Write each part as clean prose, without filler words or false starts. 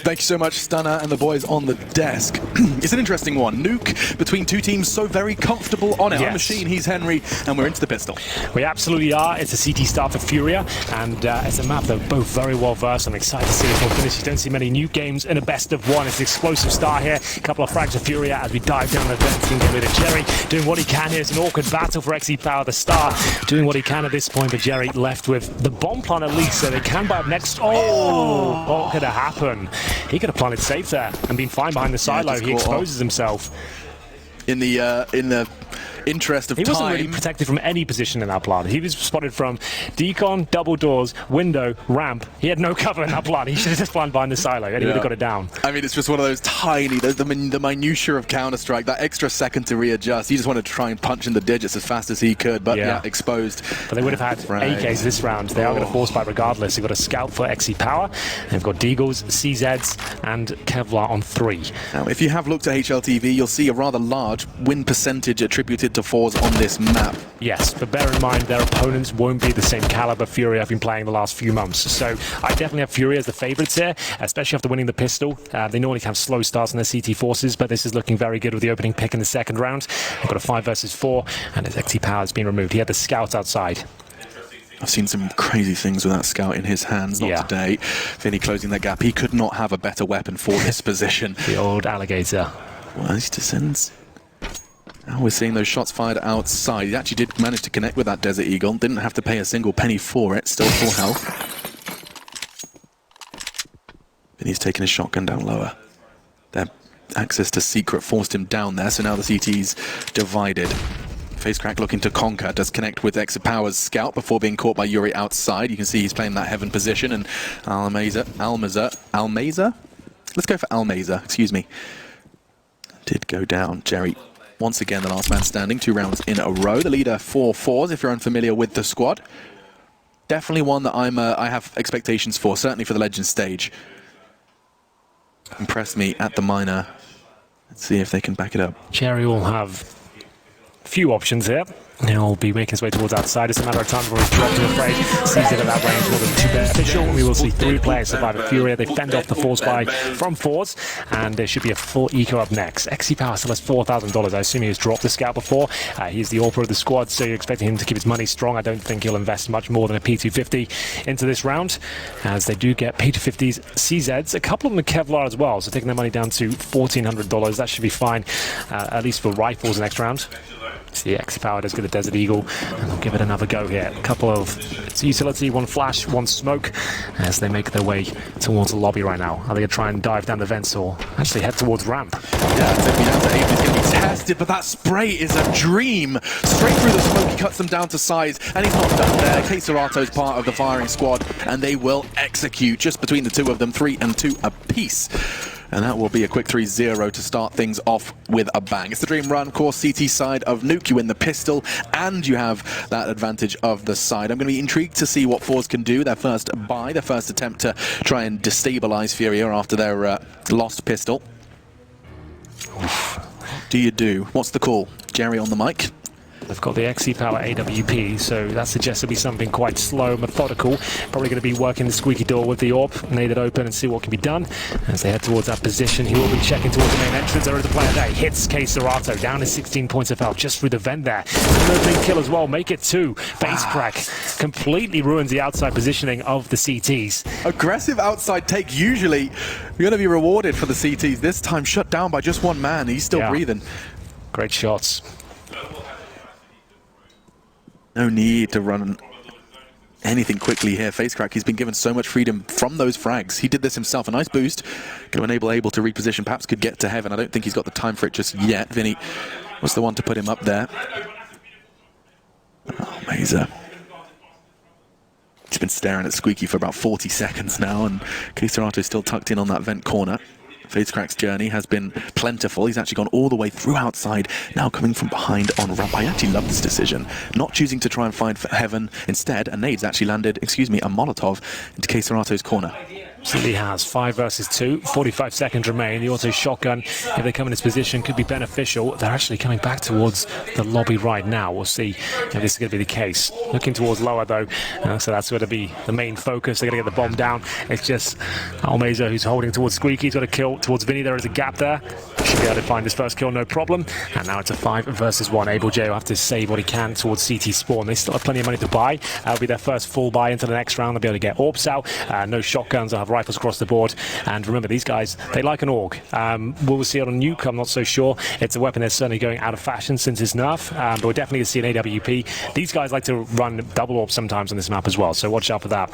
Thank you so much, Stunner and the boys on the desk. It's an interesting one. Nuke between two teams so very comfortable on it. Yes. I'm Machine, he's Henry, and we're into the pistol. We absolutely are. It's a CT start for FURIA, and it's a map they're both very well versed. I'm excited to see this one finish. You don't see many Nuke games in a best of one. It's an explosive start here. A couple of frags for FURIA as we dive down the vents and get rid of Jerry. Doing what he can here. It's an awkward battle for XePower, the star. Doing what he can at this point, but Jerry left with the bomb plan at least, so they can buy up next. Oh, what could have happened? He could have planted safe there and been fine behind the silo. He exposes himself. In the interest of time. He wasn't really protected from any position in that plant. He was spotted from decon, double doors, window, ramp. He had no cover in that plant. He should have just planted behind the silo and he would have got it down. I mean, it's just one of those tiny, the minutiae of Counter-Strike, that extra second to readjust. He just wanted to try and punch in the digits as fast as he could, but yeah, exposed. But they would have had AKs this round. They are going to force fight regardless. They've got a scout for XePower. They've got Deagles, CZs, and Kevlar on 3. Now, if you have looked at HLTV, you'll see a rather large win percentage attributed to forZe on this map. Yes, but bear in mind their opponents won't be the same caliber FURIA have been playing the last few months. So I definitely have FURIA as the favourites here, especially after winning the pistol. They normally have slow starts in their CT forces, but this is looking very good with the opening pick in the second round. They've got a 5 versus 4, and his XePower has been removed. He had the scout outside. I've seen some crazy things with that scout in his hands, not today. Vinny closing that gap. He could not have a better weapon for this position. The old alligator. Well, he descends. Now we're seeing those shots fired outside. He actually did manage to connect with that Desert Eagle. Didn't have to pay a single penny for it. Still full health. And he's taking his shotgun down lower. Their access to secret forced him down there, so now the CT's divided. FaceCrack looking to conquer. Does connect with XePower's scout before being caught by Yuri outside. You can see he's playing that heaven position, and Almeza? Let's go for Almeza, excuse me. Did go down. Jerry, once again, the last man standing, 2 rounds in a row. The leader for forZe, if you're unfamiliar with the squad. Definitely one that I have expectations for, certainly for the Legends stage. Impressed me at the minor. Let's see if they can back it up. Jerry will have a few options here. He'll be making his way towards outside. It's a matter of time before he's dropped, I'm afraid. Sees it at that range more than 2 beneficial. We will see 3 players survive at FURIA. They fend off the force buy from forZe, and there should be a full eco up next. XePower still has $4,000. I assume he has dropped the scout before. He's the AWPer of the squad, so you're expecting him to keep his money strong. I don't think he'll invest much more than a P250 into this round, as they do get P250s, CZs, a couple of them Kevlar as well, so taking their money down to $1,400. That should be fine, at least for rifles next round. See, XePower does get the Desert Eagle, and they'll give it another go here. A couple of utility, 1 flash, 1 smoke, as they make their way towards the lobby right now. Are they going to try and dive down the vents or actually head towards ramp? Yeah, taking down to 8 is going to be tested, but that spray is a dream. Straight through the smoke, he cuts them down to size, and he's not done there. quesoRato's part of the firing squad, and they will execute just between the 2 of them, 3 and 2 apiece. And that will be a quick 3-0 to start things off with a bang. It's the dream run, of course, CT side of Nuke. You win the pistol, and you have that advantage of the side. I'm going to be intrigued to see what forZe can do. Their first buy, their first attempt to try and destabilize FURIA after their lost pistol. What do you do? What's the call? Jerry on the mic. They've got the XePower AWP, so that suggests it'll be something quite slow, methodical. Probably going to be working the squeaky door with the AWP, nade it open and see what can be done. As they head towards that position, he will be checking towards the main entrance. There is a player there. Hits quesoRato, down to 16 points of health, just through the vent there. An opening kill as well, make it 2. FaceCrack completely ruins the outside positioning of the CTs. Aggressive outside take, usually you're going to be rewarded for the CTs. This time shut down by just 1 man. He's still breathing. Great shots. No need to run anything quickly here. FaceCrack, he's been given so much freedom from those frags. He did this himself. A nice boost. Going to enable able to reposition. Perhaps could get to heaven. I don't think he's got the time for it just yet. Vinny was the one to put him up there. Oh, Meza. He's been staring at Squeaky for about 40 seconds now, and quesoRato's still tucked in on that vent corner. FaceCrack's journey has been plentiful. He's actually gone all the way through outside, now coming from behind on ramp. I actually love this decision. Not choosing to try and find heaven. Instead, a nade's actually landed, a Molotov into quesoRato's corner. Absolutely has. 5 versus 2, 45 seconds remain. The auto shotgun, if they come in this position, could be beneficial. They're actually coming back towards the lobby right now. We'll see if this is going to be the case. Looking towards lower though, so that's going to be the main focus. They're going to get the bomb down. It's just Almeza who's holding towards Squeaky. He's got a kill towards Vinny. There is a gap there. Should be able to find his first kill, no problem. And now it's a 5 versus 1. ableJ will have to save what he can towards CT spawn. They still have plenty of money to buy. That'll be their first full buy into the next round. They'll be able to get orbs out. No shotguns. They'll have rifles across the board. And remember, these guys, they like an AUG. Will we see it on Nuke? I'm not so sure. It's a weapon that's certainly going out of fashion since its nerf. But we're definitely going to see an AWP. These guys like to run double orbs sometimes on this map as well. So watch out for that.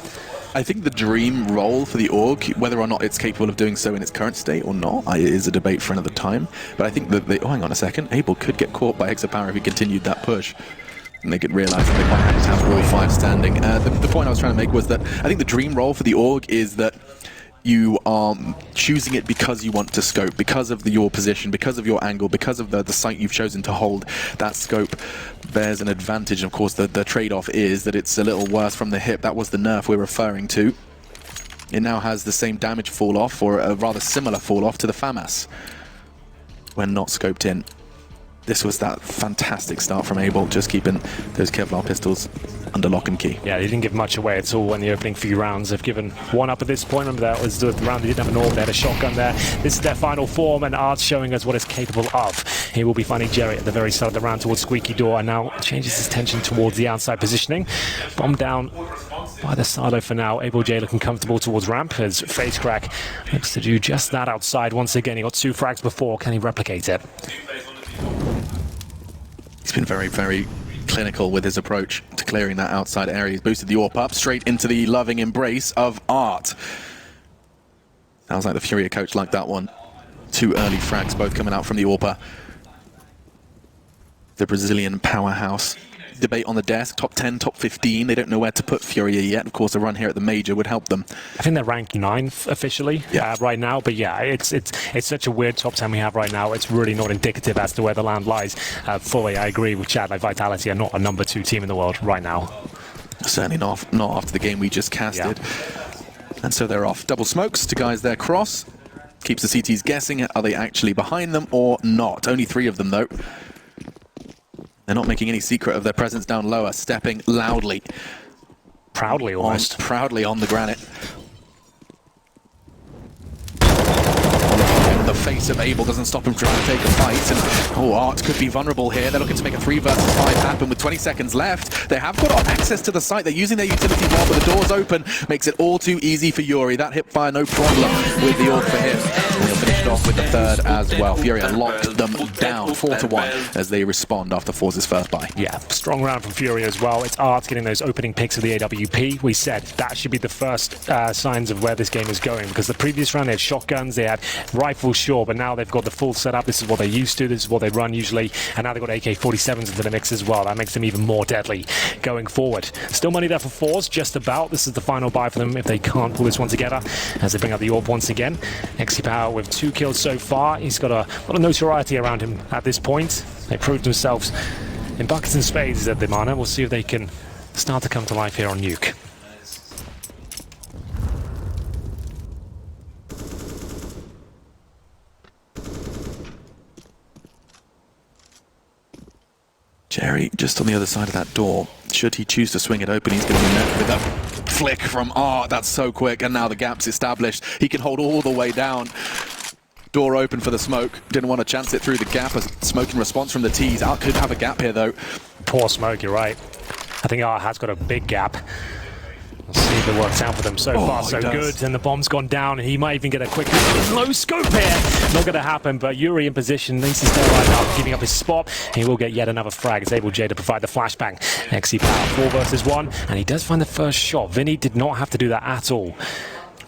I think the dream role for the AUG, whether or not it's capable of doing so in its current state or not, is a debate for another time. But I think that oh, hang on a second. Able could get caught by Exopower if he continued that push. And they could realise that they might have to have all 5 standing. The point I was trying to make was that I think the dream role for the AUG is that you are choosing it because you want to scope, because of your position, because of your angle, because of the site you've chosen to hold. That scope bears an advantage. Of course, the trade-off is that it's a little worse from the hip. That was the nerf we're referring to. It now has the same damage fall-off, or a rather similar fall-off to the FAMAS when not scoped in. This was that fantastic start from Able, just keeping those Kevlar pistols under lock and key. Yeah, they didn't give much away at all in the opening few rounds. They've given one up at this point. Remember, that was the round they didn't have an orb. They had a shotgun there. This is their final form, and Art's showing us what it's capable of. He will be finding Jerry at the very start of the round towards Squeaky Door, and now changes his tension towards the outside positioning. Bomb down by the silo for now. ableJ looking comfortable towards ramp as Face Crack looks to do just that outside. Once again, he got 2 frags before. Can he replicate it? He's been very, very clinical with his approach to clearing that outside area. He's boosted the AWP up straight into the loving embrace of Art. Sounds like the FURIA coach liked that one. 2 early frags, both coming out from the AWPer. The Brazilian powerhouse. Debate on the desk, top 10, top 15. They don't know where to put FURIA yet. Of course, a run here at the major would help them. I think they're ranked 9th officially right now. But yeah, it's such a weird top 10 we have right now. It's really not indicative as to where the land lies. Fully, I agree with Chad. Like Vitality are not a number 2 team in the world right now. Certainly not after the game we just casted. Yeah. And so they're off. Double smokes to guys their cross. Keeps the CTs guessing. Are they actually behind them or not? Only 3 of them though. They're not making any secret of their presence down lower, stepping loudly. Proudly almost. Proudly on the granite. The face of Able doesn't stop him trying to take a fight, and Art could be vulnerable here. They're looking to make a 3 versus 5 happen with 20 seconds left. They have got access to the site. They're using their utility bomb, but the door's open. Makes it all too easy for Yuri. That hip fire, no problem with the AUG for him. And he'll finish it off with the 3rd as well. FURIA locked them down 4-1 as they respond after forZe's first buy. Yeah, strong round from FURIA as well. It's Art getting those opening picks of the AWP. We said that should be the first signs of where this game is going, because the previous round they had shotguns, they had rifles, sure, but now they've got the full setup. This is what they're used to, this is what they run usually, and now they've got AK-47s into the mix as well. That makes them even more deadly going forward. Still money there for forZe, just about. This is the final buy for them if they can't pull this one together as they bring out the AWP once again. Exopower with 2 kills so far. He's got a lot of notoriety around him at this point. They proved themselves in buckets and spades at the mana. We'll see if they can start to come to life here on Nuke. Jerry just on the other side of that door. Should he choose to swing it open, he's going to be met with a flick from Art. That's so quick, and now the gap's established. He can hold all the way down. Door open for the smoke. Didn't want to chance it through the gap. A smoke in response from the T's. Art could have a gap here, though. Poor smoke, you're right. I think Art has got a big gap. We'll see if it works out for them. So far, so good. And the bomb's gone down, and he might even get a quick low scope here. Not going to happen, but Yuri in position needs to stay right now, giving up his spot. He will get yet another frag. It's ableJ to provide the flashbang. Exopower 4 versus 1, and he does find the first shot. Vinny did not have to do that at all.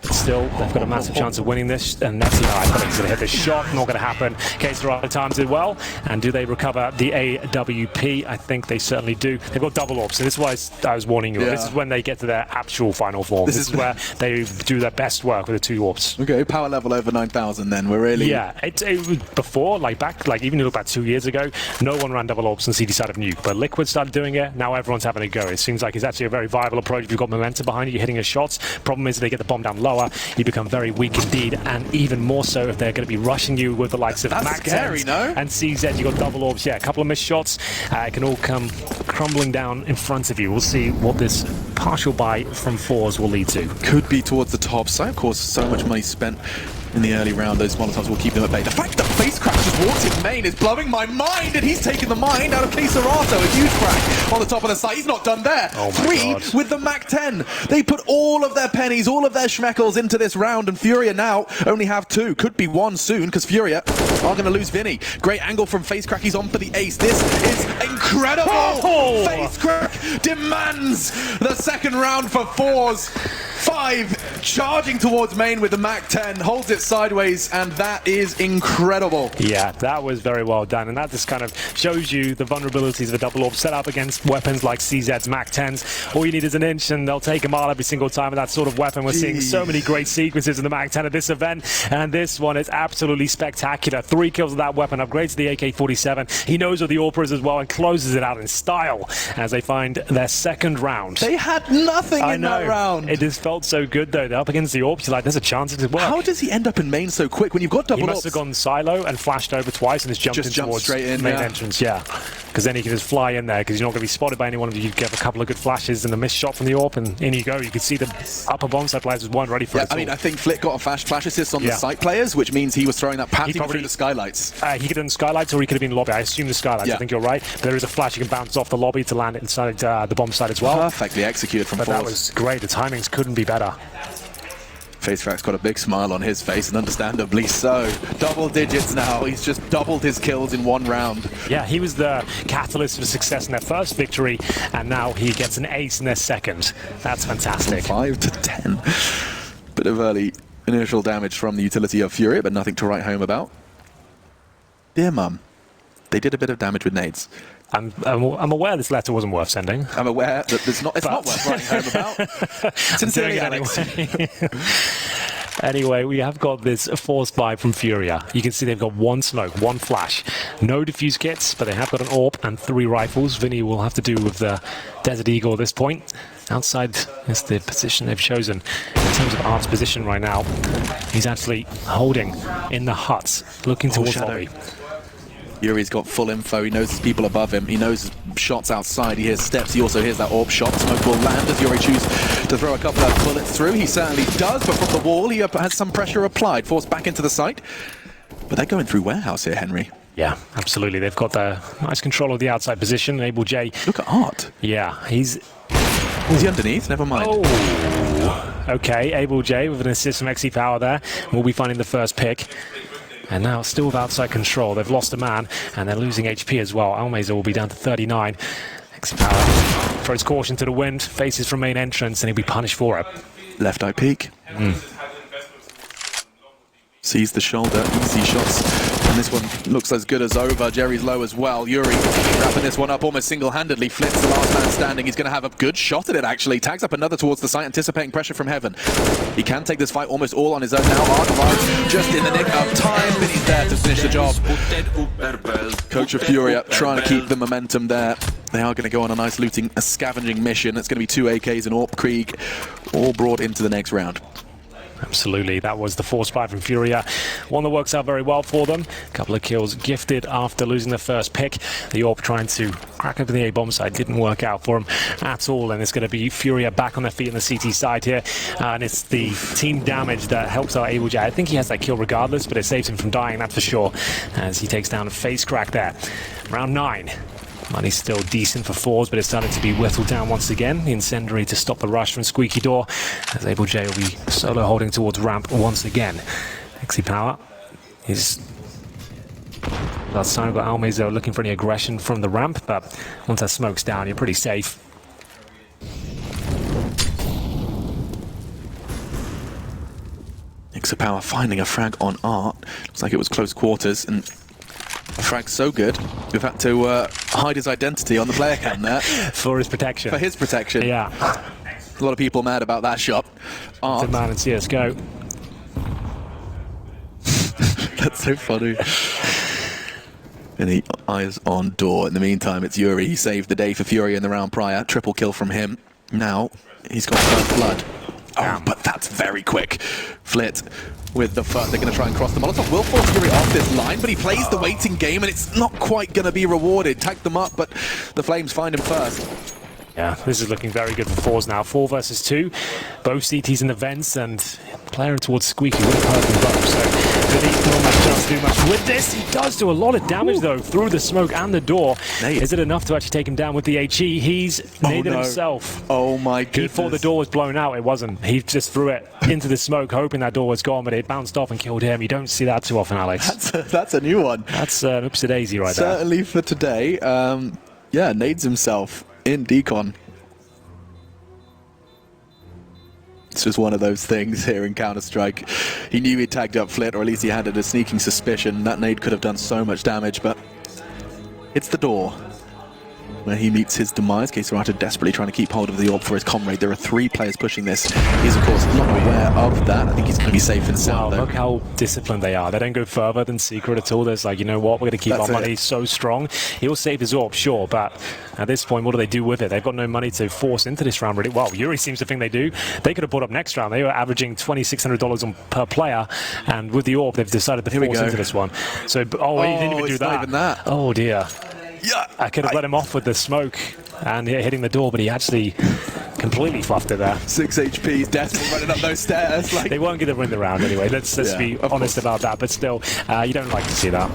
Still, they've got a massive chance of winning this, and that's, I thought he's going to hit this shot. Not going to happen. KSRI times it well, and do they recover the AWP? I think they certainly do. They've got double orbs, so this is why I was warning you. Yeah. This is when they get to their actual final form. This is where they do their best work with the 2 orbs. Okay, power level over 9,000 then. We're really... Yeah, it before, even you look back 2 years ago, no one ran double orbs on CD side of Nuke, but Liquid started doing it. Now everyone's having a go. It seems like it's actually a very viable approach. If you've got momentum behind you, you're hitting your shots. Problem is they get the bomb down low. slower, you become very weak indeed, and even more so if they're going to be rushing you with the likes of That's scary, no? and CZ. You got double orbs, yeah, a couple of missed shots. It can all come crumbling down in front of you. We'll see what this partial buy from forZe will lead to. Could be towards the top side. Of course, so much money spent in the early round. Those Molotovs will keep them at bay. The fact that FaceCrack just walked in main is blowing my mind, and he's taken the mind out of Keserato. A huge crack on the top of the site. He's not done there. Oh my 3 God. with the Mac-10. They put all of their pennies, all of their schmeckles into this round, and FURIA now only have 2. Could be 1 soon, because FURIA are going to lose Vinny. Great angle from FaceCrack. He's on for the ace. This is incredible. Oh! FaceCrack demands the second round for forZe. 5 charging towards main with the Mac-10, holds it sideways, and that is incredible. Yeah, that was very well done, and that just kind of shows you the vulnerabilities of a double orb set up against weapons like CZ's Mac-10s. All you need is an inch, and they'll take a mile every single time with that sort of weapon. We're seeing so many great sequences in the Mac-10 at this event, and this one is absolutely spectacular. 3 kills with that weapon, upgrades to the AK-47. He knows what the AWP is as well, and closes it out in style as they find their second round. They had nothing in that round. It just felt so good, though. They're up against the AWP, you're like, there's a chance it could work. How does he end up in main so quick when you've got double He must have gone silo and flashed over twice and just jumped towards straight in, main entrance, yeah. Because then he can just fly in there, because you're not going to be spotted by anyone. You get a couple of good flashes and a missed shot from the AWP, and in you go. You can see the upper bomb side players was one ready for it. I mean, I think Flick got a flash assist on the site players, which means he was throwing that past through the skylights. He could have done skylights, or he could have been lobby. I assume the skylights. I think you're right. But there is a flash you can bounce off the lobby to land inside the bomb side as well. Perfectly executed from forZe. That was great. The timings couldn't be better. FaceCrack's got a big smile on his face, and understandably so. Double digits now. He's just doubled his kills in 1 round. Yeah, he was the catalyst for success in their first victory, and now he gets an ace in their second. That's fantastic. 5 to 10. Bit of early initial damage from the utility of FURIA, but nothing to write home about. Dear Mum, they did a bit of damage with nades. I'm aware this letter wasn't worth sending. I'm aware that it's not worth writing home about. Sincerely, Alex. Anyway, we have got this force buy from FURIA. You can see they've got 1 smoke, 1 flash. No defuse kits, but they have got an AWP and 3 rifles. Vinny will have to do with the Desert Eagle at this point. Outside is the position they've chosen. In terms of Art's position right now, he's actually holding in the huts, looking towards lobby. Yuri's got full info. He knows there's people above him. He knows shots outside. He hears steps. He also hears that AWP shot. Smoke will land as Yuri chooses to throw a couple of bullets through. He certainly does, but from the wall, he has some pressure applied. Forced back into the site. But they're going through warehouse here, Henry. Yeah, absolutely. They've got the nice control of the outside position. AbleJ. Look at Art. Yeah, he's he underneath? Never mind. Oh, okay. AbleJ with an assist from XE Power there. We'll be finding the first pick. And now still with outside control. They've lost a man, and they're losing HP as well. Almeza will be down to 39. XE Power throws caution to the wind, faces from main entrance, and he'll be punished for it. Left eye peek. Sees the shoulder, easy shots. And this one looks as good as over. Jerry's low as well. Yuri wrapping this one up almost single-handedly. Flint's the last man standing. He's going to have a good shot at it, actually. Tags up another towards the site, anticipating pressure from heaven. He can take this fight almost all on his own now. Art arrives just in the nick of time, but he's there to finish the job. Coach of FURIA trying to keep the momentum there. They are going to go on a nice looting, a scavenging mission. It's going to be 2 AKs and AWP Krieg, all brought into the next round. Absolutely, that was the force buy from FURIA. One that works out very well for them. A couple of kills gifted after losing the first pick. The AWP trying to crack open the A-bomb side didn't work out for them at all, and it's going to be FURIA back on their feet on the CT side here. And it's the team damage that helps out AbleJ. I think he has that kill regardless, but it saves him from dying, that's for sure, as he takes down a FaceCrack there. Round 9. Money's still decent for forZe, but it's starting to be whittled down once again. The incendiary to stop the rush from Squeaky Door, as AbleJ will be solo holding towards ramp once again. XE Power is last time got Almeza looking for any aggression from the ramp, but once that smoke's down, you're pretty safe. XE Power finding a frag on Art. Looks like it was close quarters, and a frag's so good, we've had to hide his identity on the player cam there. For his protection. For his protection. Yeah. A lot of people mad about that shot. Art. The man in CSGO. That's so funny. And he eyes on door. In the meantime, it's Yuri. He saved the day for FURIA in the round prior. Triple kill from him. Now, he's got first blood. Oh, but that That's very quick. Flit with the first. They're going to try and cross the Molotov. Will force Fury off this line, but he plays the waiting game, and it's not quite going to be rewarded. Tagged them up, but the Flames find him first. Yeah, this is looking very good for FURIA now. 4 versus 2. Both CTs in the vents, and player towards Squeaky would have hurt them both. So Vinny not much chance to do much with this. He does do a lot of damage though through the smoke and the door. Nade. Is it enough to actually take him down with the HE? He's naded himself. Oh my goodness. He thought the door was blown out. It wasn't. He just threw it into the smoke, hoping that door was gone, but it bounced off and killed him. You don't see that too often, Alex. That's a new one. That's an oopsie-daisy right there. Certainly for today. Yeah, nades himself in decon. It's just one of those things here in Counter-Strike. He knew he tagged up Flit, or at least he had a sneaking suspicion. That nade could have done so much damage, but it's the door where he meets his demise. quesoRATO desperately trying to keep hold of the orb for his comrade. There are 3 players pushing this. He's, of course, not aware of that. I think he's going to be safe and sound, though. Look how disciplined they are. They don't go further than Secret at all. There's like, you know what, we're going to keep our money so strong. He'll save his orb, sure, but at this point, what do they do with it? They've got no money to force into this round, really. Well, Yuri seems to think they do. They could have bought up next round. They were averaging $2,600 per player, and with the orb, they've decided to force into this one. So, he didn't even do that. Not even that. Oh, dear. Yeah, I could have let him off with the smoke and hitting the door, but he actually completely fluffed it there. 6 HP, he's desperately running up those stairs. Like... They won't get to win the round anyway. Let's be honest about that, but still, you don't like to see that.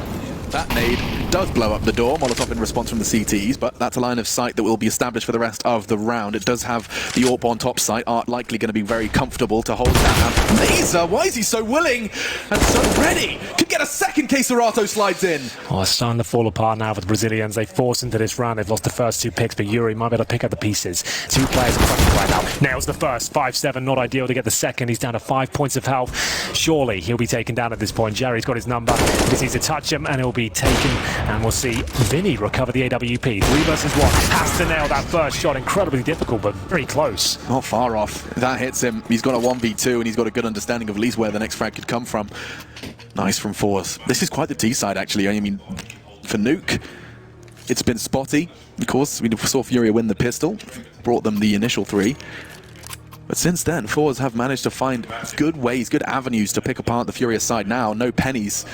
That nade does blow up the door. Molotov in response from the CTs, but that's a line of sight that will be established for the rest of the round. It does have the AWP on top site. Art likely going to be very comfortable to hold that. Laser, why is he so willing and so ready? Could get a second quesoRATO slides in. Oh, it's starting to fall apart now with the Brazilians. They force into this round. They've lost the first 2 picks, but Yuri might be able to pick up the pieces. 2 players in front of him right now. Nails the first. 5-7, not ideal to get the second. He's down to 5 points of health. Surely he'll be taken down at this point. Jerry's got his number. He just needs to touch him, and he'll be taken. And we'll see Vinny recover the AWP. 3 versus 1. Has to nail that first shot. Incredibly difficult, but very close. Not far off. If that hits him, he's got a 1v2, and he's got a good understanding of at least where the next frag could come from. Nice from FURIA. This is quite the T side, actually. I mean, for Nuke, it's been spotty. Of course, we saw FURIA win the pistol, brought them the initial 3. But since then, FURIA have managed to find good ways, good avenues to pick apart the FURIA side now. No pennies.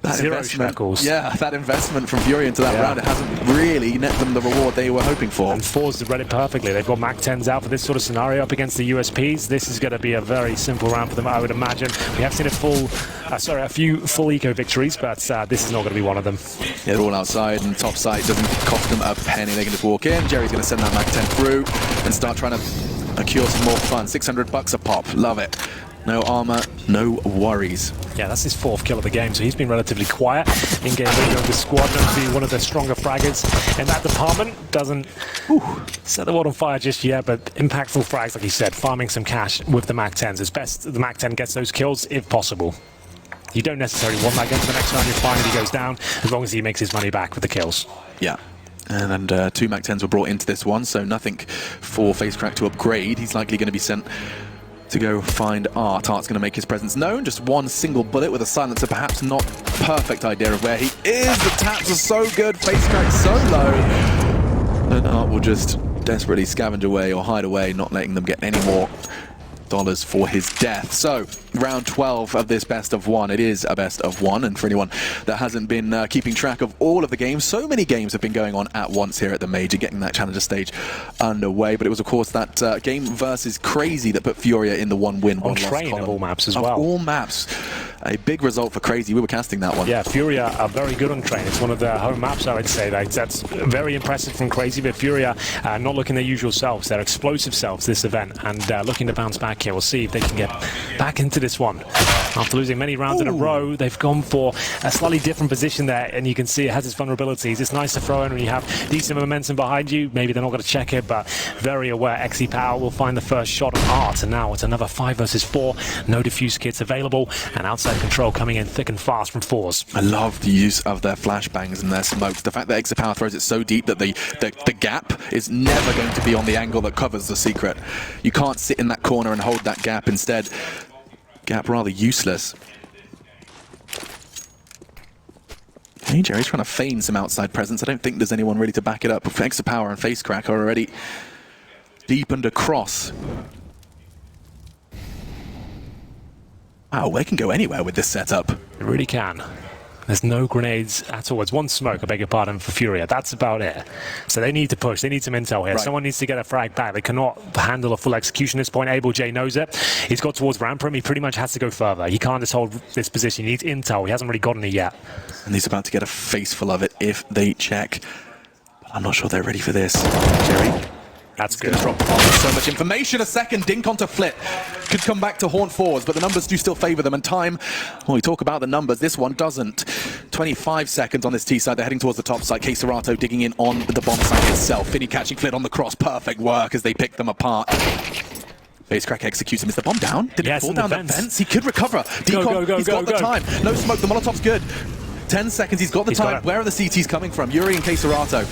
That 0 investment, shekels. yeah, that investment from FURIA into that round, it hasn't really net them the reward they were hoping for. And FURIA read it perfectly. They've got MAC-10s out for this sort of scenario up against the USPs. This is going to be a very simple round for them, I would imagine. We have seen a few full eco victories, but this is not going to be one of them. Yeah, they're all outside, and top side doesn't cost them a penny. They can just walk in. Jerry's going to send that MAC-10 through and start trying to accrue some more fun. $600 a pop. Love it. No armor, no worries. Yeah, that's his 4th kill of the game, so he's been relatively quiet in game leader of the squad. Known to be one of the stronger fraggers in that department. Doesn't set the world on fire just yet, but impactful frags, like he said, farming some cash with the MAC-10s. It's best the MAC-10 gets those kills if possible. You don't necessarily want that against the next round. You're fine if he goes down, as long as he makes his money back with the kills. Yeah. And 2 MAC-10s were brought into this one, so nothing for FaceCrack to upgrade. He's likely going to be sent to go find Art. Art's going to make his presence known. Just 1 single bullet with a silencer, perhaps not perfect idea of where he is. The taps are so good, FaceCrack so low. And Art will just desperately scavenge away or hide away, not letting them get any more dollars for his death. So, round 12 of this best of 1. It is a best of 1, and for anyone that hasn't been keeping track of all of the games, so many games have been going on at once here at the Major, getting that Challenger stage underway. But it was, of course, that game versus Crazy that put FURIA in the 1 win, 1 loss column. Of all maps as well. Of all maps. A big result for Crazy. We were casting that one. Yeah, FURIA are very good on train. It's one of their home maps, I would say. That's very impressive from Crazy, but FURIA not looking their usual selves. Their explosive selves this event, and looking to bounce back here. We'll see if they can get back into this one. After losing many rounds in a row, they've gone for a slightly different position there, and you can see it has its vulnerabilities. It's nice to throw in when you have decent momentum behind you. Maybe they're not going to check it, but very aware. XE Power will find the first shot on Art, and now it's another 5 versus 4. No defuse kits available, and outside control coming in thick and fast from FURIA. I love the use of their flashbangs and their smokes. The fact that XE Power throws it so deep that the gap is never going to be on the angle that covers the secret. You can't sit in that corner and hold that gap. Instead, gap rather useless. Hey, Jerry's trying to feign some outside presence. I don't think there's anyone ready to back it up. XE Power and FaceCrack are already deepened across. Wow, they can go anywhere with this setup. They really can. There's no grenades at all. It's one smoke, I beg your pardon, for FURIA. That's about it. So they need to push. They need some intel here. Right. Someone needs to get a frag back. They cannot handle a full execution at this point. able.J knows it. He's got towards Ramprim. He pretty much has to go further. He can't just hold this position. He needs intel. He hasn't really gotten it yet. And he's about to get a face full of it if they check. But I'm not sure they're ready for this. Jerry? That's good. Drop the bomb. So much information. A second dink onto Flip. Could come back to haunt forwards, but the numbers do still favor them. And time, well, we talk about the numbers. This one doesn't. 25 seconds on this T side. They're heading towards the top side. quesorato digging in on the bomb site itself. Finny catching Flit on the cross. Perfect work as they pick them apart. FaceCrack executes him. Is the bomb down? Did it fall down the fence? He could recover. Decon, he's got the time. No smoke. The Molotov's good. 10 seconds. He's got the time. Where are the CTs coming from? Yuri and quesorato.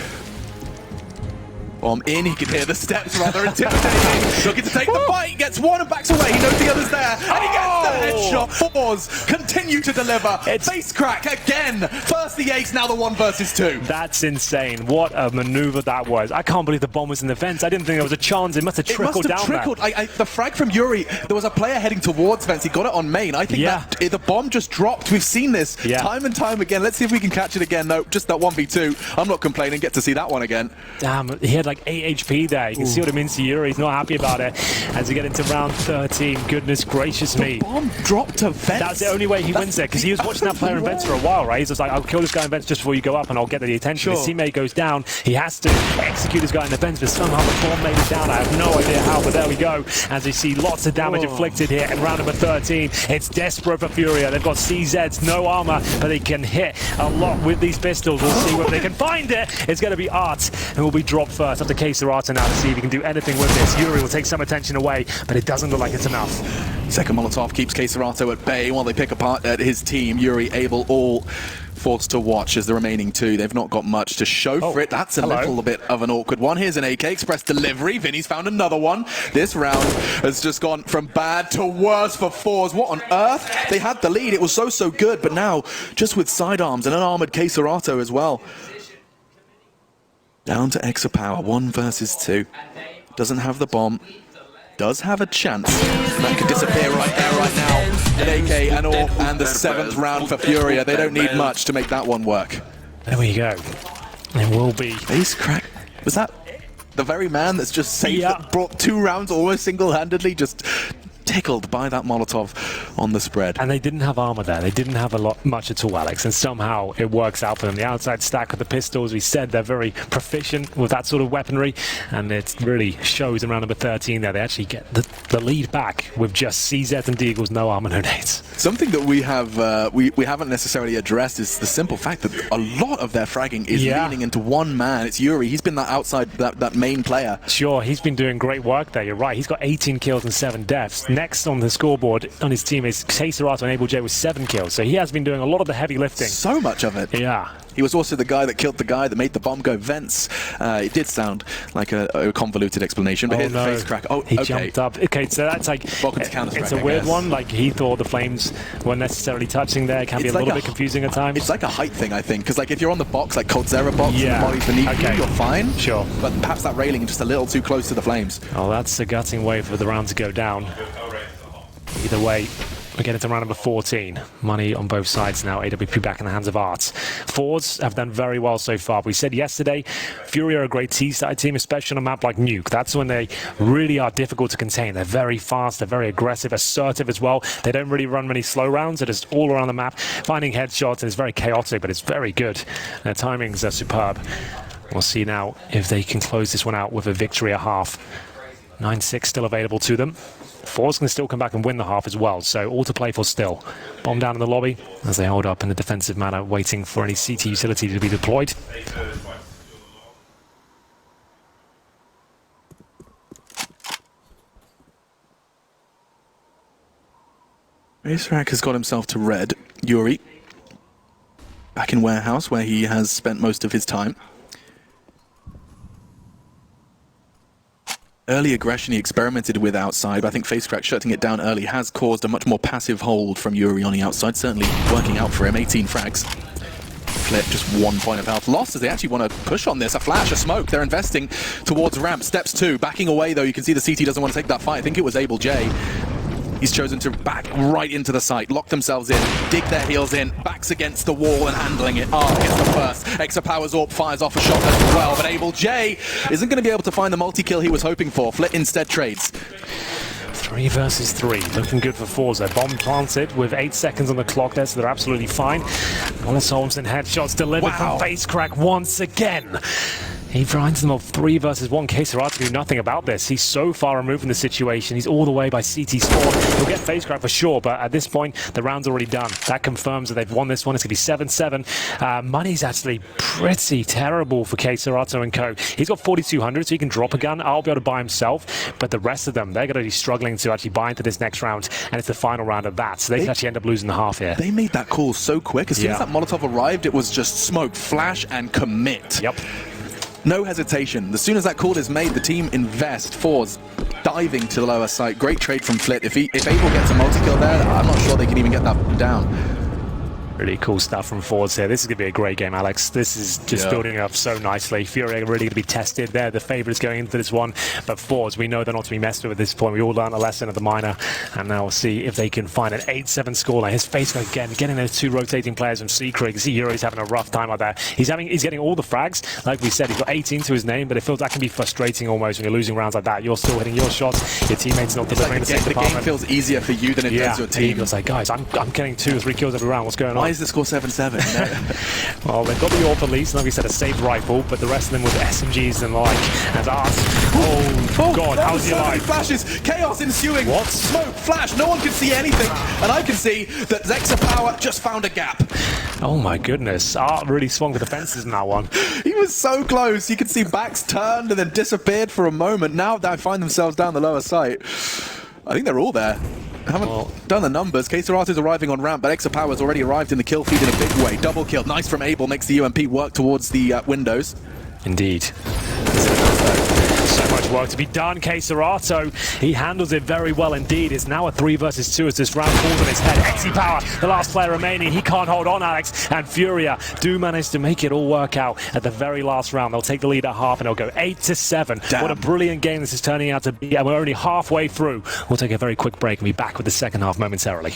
Bomb in, he can hear the steps, rather intimidating. Looking to take the fight, gets one and backs away. He knows the other's there, and he gets the headshot. forZe continue to deliver. FaceCrack again. First the ace, now the 1 versus 2. That's insane. What a maneuver that was. I can't believe the bomb was in the fence. I didn't think there was a chance. It must have trickled down there. The frag from Yuri, there was a player heading towards fence. He got it on main. I think that the bomb just dropped. We've seen this time and time again. Let's see if we can catch it again. No, just that 1v2. I'm not complaining. Get to see that one again. Damn, he had like 8 HP there. You can see what it means to Yuri. He's not happy about it as we get into round 13. Goodness gracious me. The bomb dropped to vents. That's the only way he wins there, because he was watching that player in vents for a while, right? He's just like, I'll kill this guy in vents just before you go up and I'll get the attention. His teammate goes down. He has to execute this guy in the vents, but somehow the bomb made it down. I have no idea how, but there we go. As we see lots of damage inflicted here in round number 13. It's desperate for FURIA. They've got CZs, no armor, but they can hit a lot with these pistols. We'll see whether they can find it. It's going to be Art, and will be dropped first after quesorato now to see if he can do anything with this. Yuri will take some attention away, but it doesn't look like it's enough. Second Molotov keeps quesorato at bay while they pick apart at his team. Yuri, able, all forced to watch as the remaining two. They've not got much to show for it. That's a little bit of an awkward one. Here's an AK Express delivery. Vinny's found another one. This round has just gone from bad to worse for forZe. What on earth? They had the lead. It was so good, but now just with sidearms and an armored quesorato as well. Down to Exapower, 1 versus 2. Doesn't have the bomb. Does have a chance. That could disappear right there, right now. An AK and all, and the 7th round for FURIA. They don't need much to make that one work. There we go. It will be. FaceCrack. Was that the very man that's just saved, that brought 2 rounds almost single-handedly? Just tickled by that Molotov on the spread. And they didn't have armor there. They didn't have much at all, Alex, and somehow it works out for them. The outside stack with the pistols, we said they're very proficient with that sort of weaponry, and it really shows in round number 13 there. They actually get the lead back with just CZ and Deagles, no armor, no nades. Something that we have we haven't necessarily addressed is the simple fact that a lot of their fragging is leaning into one man. It's Yuri. He's been that outside, that main player. Sure, he's been doing great work there. You're right. He's got 18 kills and 7 deaths. Next on the scoreboard on his team is quesorato and able.J with 7 kills. So he has been doing a lot of the heavy lifting. So much of it. Yeah. He was also the guy that killed the guy that made the bomb go vents. It did sound like a convoluted explanation, but here's the FaceCrack. He jumped up. Okay, so that's like, it's a weird one. Like, he thought the flames weren't necessarily touching there. It can be a little bit confusing at times. It's like a height thing, I think, because like if you're on the box, like coldzera box, and the body's beneath you, you're fine. Sure. But perhaps that railing is just a little too close to the flames. Oh, that's a gutting way for the round to go down. Either way, we get into round number 14. Money on both sides now. AWP back in the hands of Arts. forZe have done very well so far. We said yesterday, FURIA are a great T-side team, especially on a map like Nuke. That's when they really are difficult to contain. They're very fast, they're very aggressive, assertive as well. They don't really run many slow rounds. They're just all around the map, finding headshots, and it's very chaotic, but it's very good. Their timings are superb. We'll see now if they can close this one out with a victory at half. 9-6 still available to them. forZe can still come back and win the half as well, so all to play for still. Bomb down in the lobby as they hold up in a defensive manner, waiting for any CT utility to be deployed. FaceCrack has got himself to red. Yuri, back in warehouse where he has spent most of his time. Early aggression he experimented with outside, but I think FaceCrack shutting it down early has caused a much more passive hold from Yuri on the outside, certainly working out for him. 18 frags. Flip, just 1 point of health lost as they actually want to push on this. A flash, a smoke, they're investing towards ramp. Steps 2, backing away though, you can see the CT doesn't want to take that fight. I think it was able.J. He's chosen to back right into the site, lock themselves in, dig their heels in, backs against the wall and handling it. Gets the first. Exapower's AWP fires off a shot as well, but Abel J isn't going to be able to find the multi-kill he was hoping for. Flit instead trades. 3 versus 3, looking good for forZe. Bomb planted with 8 seconds on the clock there, so they're absolutely fine. Wallace Holmeston headshots delivered from face crack once again. He finds them of 3 versus 1. quesaRATO knew nothing about this. He's so far removed from the situation. He's all the way by CT spawn. He'll get face crack for sure, but at this point, the round's already done. That confirms that they've won this one. It's going to be 7-7. Money's actually pretty terrible for quesaRATO and co. He's got 4,200, so he can drop a gun. I'll be able to buy himself, but the rest of them, they're going to be struggling to actually buy into this next round, and it's the final round of that, so they can actually end up losing the half here. They made that call so quick. As soon as that Molotov arrived, it was just smoke, flash, and commit. Yep. No hesitation. As soon as that call is made, the team invest. forZe diving to the lower site. Great trade from Flit. If Abel gets a multi-kill there, I'm not sure they can even get that down. Really cool stuff from forZe here. This is going to be a great game, Alex. This is just building up so nicely. FURIA really going to be tested. They're the favourites going into this one. But forZe, we know they're not to be messed with at this point. We all learned a lesson at the minor. And now we'll see if they can find an 8-7 scoreline. His face again, getting those 2 rotating players from Secret. You see Euro's having a rough time like that. He's getting all the frags. Like we said, he's got 18 to his name, but it feels that can be frustrating almost when you're losing rounds like that. You're still hitting your shots. Your teammates not delivering the game feels easier for you than it does your team. It's like, guys, I'm getting 2 or 3 kills every round. What's going on? Why is the score 7-7? Well, they've got the AWP at least, like we said, a saved rifle, but the rest of them with SMGs and the like. And oh God, how's he alive? Flashes, chaos ensuing. What? Smoke, flash, no one can see anything. And I can see that Exapower just found a gap. Oh my goodness, Art really swung for the fences in that one. He was so close. You could see backs turned and then disappeared for a moment. Now they find themselves down the lower site. I think they're all there. Haven't done the numbers. quesaRATO's arriving on ramp, but Exapower's already arrived in the kill feed in a big way. Double kill. Nice from Abel. Makes the UMP work towards the windows. Indeed. So much work to be done. quesaRATO, he handles it very well indeed. It's now a 3 versus 2 as this round falls on his head. Exapower, the last player remaining. He can't hold on, Alex. And FURIA do manage to make it all work out at the very last round. They'll take the lead at half and they'll go 8-7. Damn. What a brilliant game this is turning out to be. And we're only halfway through. We'll take a very quick break and be back with the second half momentarily.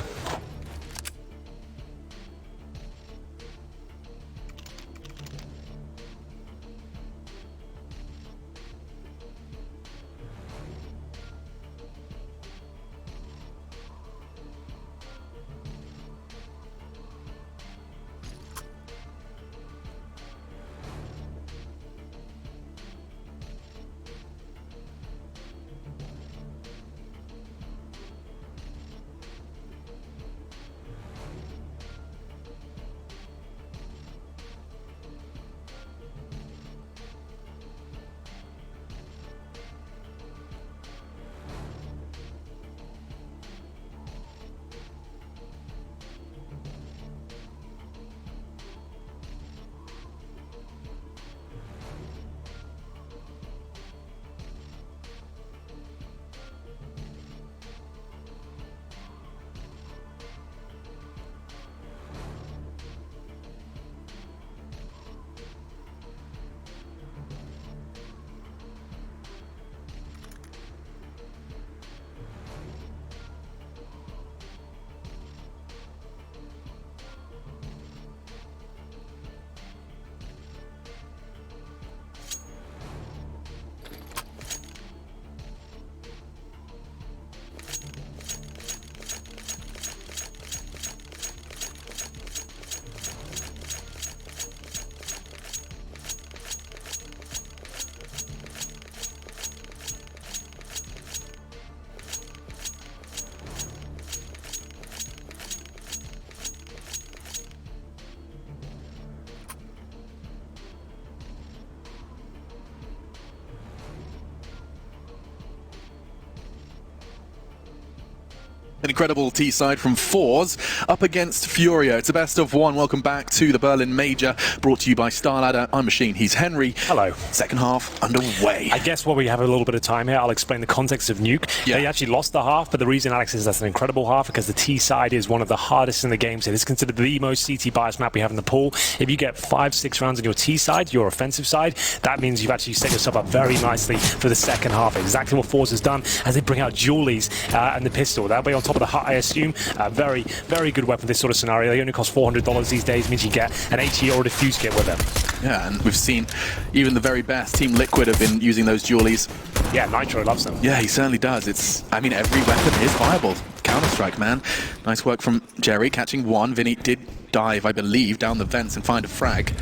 An incredible T-side from forZe up against FURIA. It's a best of one. Welcome back to the Berlin Major, brought to you by StarLadder. I'm Machine, he's Henry. Hello. Second half underway. I guess while we have a little bit of time here, I'll explain the context of Nuke. Yeah. They actually lost the half, but the reason, Alex, is that's an incredible half because the T-side is one of the hardest in the game. So this is considered the most CT biased map we have in the pool. If you get 5-6 rounds on your T-side, your offensive side, that means you've actually set yourself up very nicely for the second half. Exactly what forZe has done as they bring out Julies and the pistol. That'll be on top top of the hut, I assume. Very, very good weapon, this sort of scenario. They only cost $400 these days, means you get an HE or a defuse kit with them. Yeah, and we've seen even the very best Team Liquid have been using those dualies. Yeah, Nitro loves them. Yeah, he certainly does. I mean, every weapon is viable. Counter-Strike, man. Nice work from Jerry, catching one. Vinny did dive, I believe, down the vents and find a frag.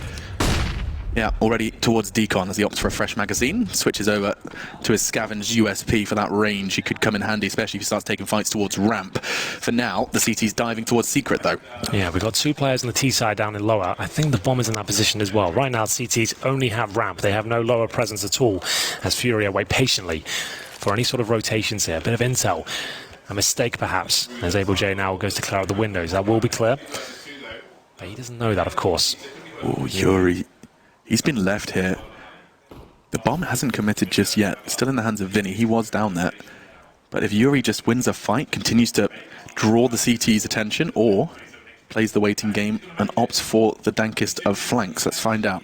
Yeah, already towards Decon as he opts for a fresh magazine. Switches over to his scavenged USP for that range. He could come in handy, especially if he starts taking fights towards ramp. For now, the CT's diving towards Secret, though. Yeah, we've got 2 players on the T side down in lower. I think the bomb is in that position as well. Right now, CTs only have ramp. They have no lower presence at all, as FURIA wait patiently for any sort of rotations here. A bit of intel. A mistake, perhaps, as Able J now goes to clear out the windows. That will be clear. But he doesn't know that, of course. Oh, Yuri. He's been left here. The bomb hasn't committed just yet. Still in the hands of Vinny. He was down there. But if Yuri just wins a fight, continues to draw the CT's attention, or plays the waiting game and opts for the dankest of flanks, let's find out.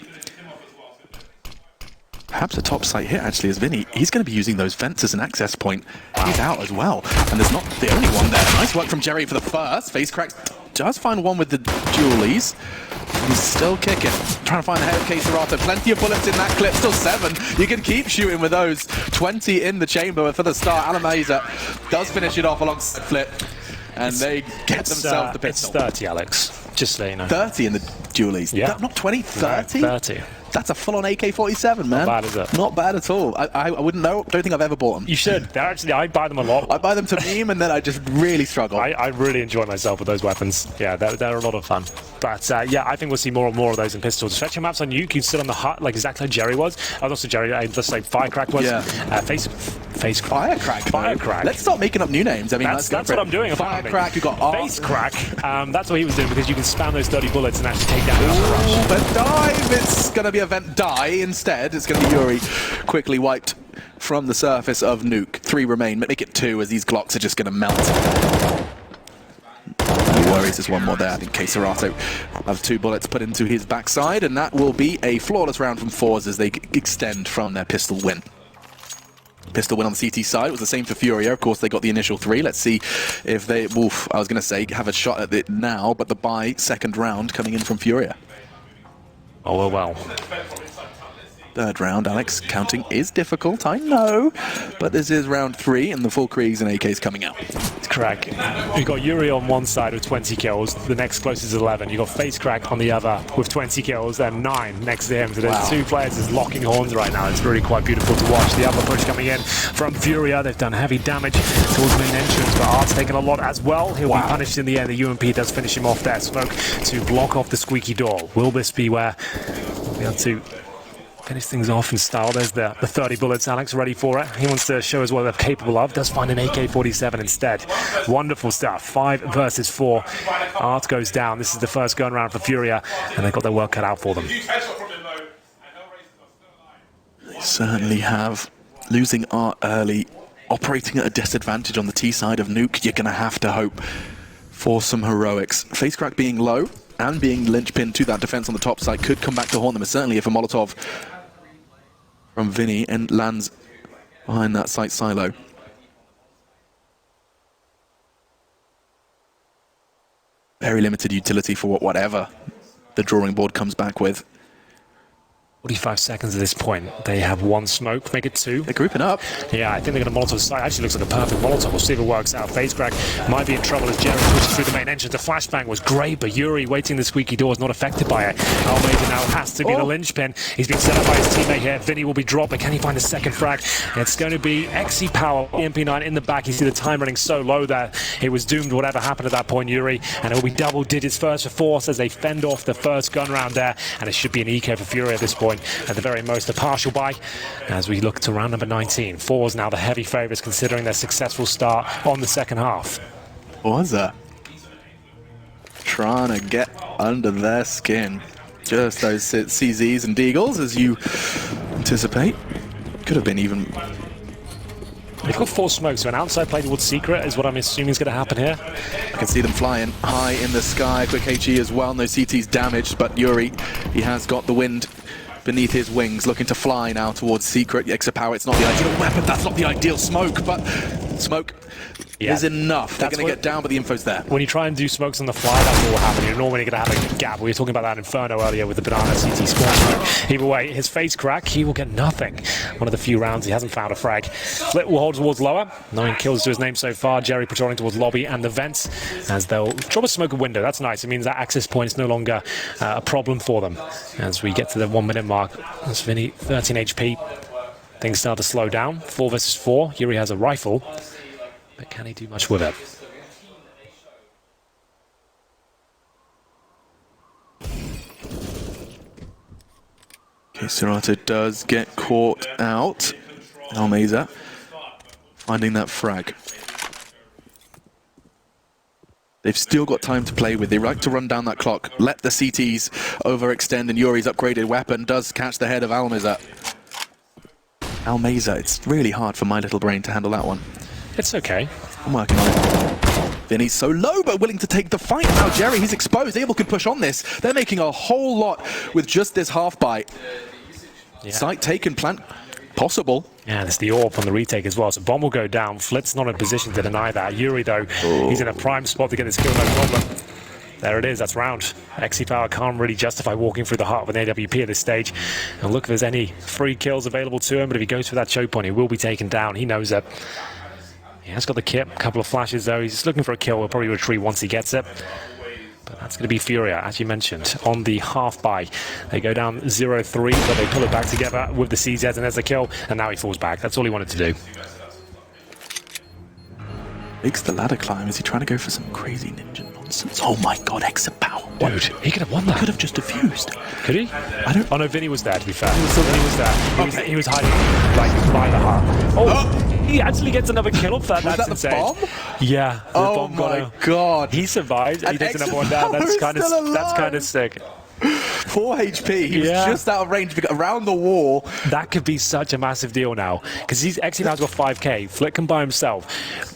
Perhaps a top site hit, actually, is Vinny. He's going to be using those vents as an access point. He's out as well. And there's not the only one there. Nice work from Jerry for the first. Face cracks. Does find one with the dualies. He's still kicking. Trying to find the head of Keserato. Plenty of bullets in that clip. Still 7. You can keep shooting with those. 20 in the chamber for the start. Alameda does finish it off alongside Flip. And they get themselves the pistol. It's 30, Alex. Just so you know. 30 in the dualies. Yeah. Not 20, 30? No, 30. That's a full-on AK-47, man. Not bad, is it? Not bad at all. I wouldn't know. Don't think I've ever bought them. You should. They're actually, I buy them a lot. I buy them to meme, and then I just really struggle. I really enjoy myself with those weapons. Yeah, they're a lot of fun. But yeah, I think we'll see more and more of those in pistols. Stretching maps on Nuke, you sit on the hut like exactly like Jerry was. Also Jerry, just like Firecrack was. Yeah. Face Firecrack. Firecrack. Let's start making up new names. I mean, that's what I'm doing. Firecrack. You got Face Crack. That's what he was doing, because you can spam those 30 bullets and actually take down another rush. The dive. It's going to be a vent die instead. It's going to be Yuri quickly wiped from the surface of Nuke. 3 remain. Make it 2, as these Glocks are just going to melt. No worries, there's one more there. I think Keserato has 2 bullets put into his backside, and that will be a flawless round from forZe as they extend from their pistol win. Pistol win on the CT side. It was the same for FURIA. Of course, they got the initial 3. Let's see if they, I was going to say, have a shot at it now, but the bye second round coming in from FURIA. Oh, well. Third round, Alex. Counting is difficult, I know, but this is round 3, and the full Kriegs and AKs coming out. It's Crack. You've got Yuri on one side with 20 kills. The next closest is 11. You've got Face Crack on the other with 20 kills, and 9 next to him. So there's 2 players just locking horns right now. It's really quite beautiful to watch. The other push coming in from FURIA. They've done heavy damage towards the main entrance, but Art's taken a lot as well. He'll be punished in the end. The UMP does finish him off there. Smoke to block off the squeaky door. Will this be where we'll be able to finish things off in style? There's the 30 bullets, Alex, ready for it. He wants to show us what they're capable of. Does find an AK-47 instead. Wonderful stuff. 5 versus 4. Art goes down. This is the first gun round for FURIA, and they've got their work cut out for them. They certainly have. Losing Art early, operating at a disadvantage on the T side of Nuke. You're going to have to hope for some heroics. Face Crack being low and being linchpinned to that defense on the top side could come back to haunt them, certainly if a Molotov from Vinny and lands behind that site silo. Very limited utility for whatever the drawing board comes back with. 45 seconds at this point. They have 1 smoke, make it 2. They're grouping up. Yeah, I think they're going to Molotov site. Actually looks like a perfect Molotov. We'll see if it works out. FaZe Crack might be in trouble as Jerry pushes through the main entrance. The flashbang was great, but Yuri waiting the squeaky door is not affected by it. Almeida now has to be the linchpin. He's being set up by his teammate here. Vinny will be dropped, but can he find a second frag? It's going to be XE Power, MP9 in the back. You see the time running so low that it was doomed whatever happened at that point, Yuri. And it will be double digits first for forZe as they fend off the first gun round there. And it should be an EK for FURIA at this point. At the very most, a partial buy as we look to round number 19. forZe now the heavy favourites considering their successful start on the second half. forZe trying to get under their skin. Just those CZs and Deagles, as you anticipate. Could have been even... They've got 4 smokes, so an outside play towards Secret is what I'm assuming is going to happen here. I can see them flying high in the sky. Quick HE as well. No CT's damaged, but Yuri, he has got the wind beneath his wings, looking to fly now towards Secret. Exit Power, it's not the ideal weapon, that's not the ideal smoke, but smoke is enough. They're going to get down, but the info's there. When you try and do smokes on the fly, that's what will happen. You're normally going to have a gap. We were talking about that Inferno earlier with the banana CT spawn smoke. Either way, his face crack, he will get nothing. One of the few rounds he hasn't found a frag. Flit will hold towards lower. 9 kills to his name so far. Jerry patrolling towards lobby and the vents as they'll try to smoke a window. That's nice. It means that access point is no longer a problem for them. As we get to the 1 minute mark, that's Vinny, 13 HP. Things start to slow down. 4 versus 4. Yuri has a rifle, but can he do much with it? Okay, Serato does get caught out. Almeza finding that frag. They've still got time to play with. They like to run down that clock. Let the CTs overextend, and Yuri's upgraded weapon does catch the head of Almeza. It's really hard for my little brain to handle that one. It's okay. I'm working on it. Vinny's so low, but willing to take the fight. Now Jerry, he's exposed. Abel can push on this. They're making a whole lot with just this half bite. Yeah. Site taken, plant possible. Yeah, there's the AWP on the retake as well. So bomb will go down. Flit's not in position to deny that. Yuri, though, he's in a prime spot to get this kill, no problem. There it is, that's round. XePower can't really justify walking through the heart with an AWP at this stage. And look if there's any free kills available to him, but if he goes for that choke point, he will be taken down. He knows it. He has got the kit, a couple of flashes though. He's just looking for a kill. He'll probably retreat once he gets it. But that's going to be FURIA, as you mentioned, on the half buy. They go down 0-3, but they pull it back together with the CZs, and there's the kill, and now he falls back. That's all he wanted to do. Makes the ladder climb. Is he trying to go for some crazy ninja nonsense? Oh my god, FURIA. Dude, he could have won that. He could have just defused. Could he? I don't... Oh no, Vinny was there, to be fair. He was there. He was hiding, like, by the heart. Oh! He actually gets another kill off that. That's insane. Was that the bomb? Yeah. The oh bomb my god. He survived. He takes another one down. That's kind of sick. 4 HP. He was just out of range, around the wall. That could be such a massive deal now, because he's actually now got 5k. Flit can buy himself.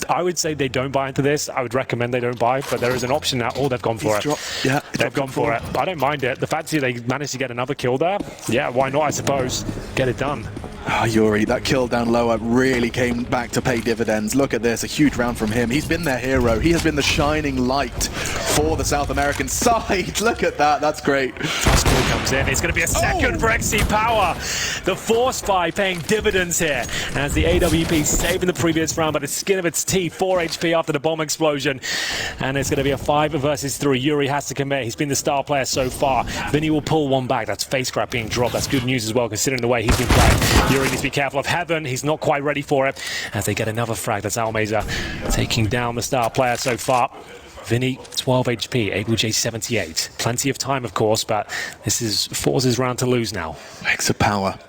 I would say they don't buy into this. I would recommend they don't buy, but there is an option now. Oh, they've gone for it. Yeah, they've gone for it. I don't mind it. The fact that they managed to get another kill there, yeah, why not, I suppose. Get it done. Oh, Yuri, that kill down lower really came back to pay dividends. Look at this, a huge round from him. He's been their hero. He has been the shining light for the South American side. Look at that, that's great. Fast call comes in. It's going to be a second for XePower. The force buy paying dividends here as the AWP saving the previous round by the skin of its teeth. 4 HP after the bomb explosion. And it's going to be a 5 versus 3. Yuri has to commit. He's been the star player so far. Vinny will pull one back. That's face crap being dropped. That's good news as well, considering the way he's been playing. Yuri needs to be careful of Heaven. He's not quite ready for it as they get another frag. That's Almeza taking down the star player so far. Vinny, 12 HP, Abel J 78. Plenty of time, of course, but this is forZe's round to lose now. FURIA.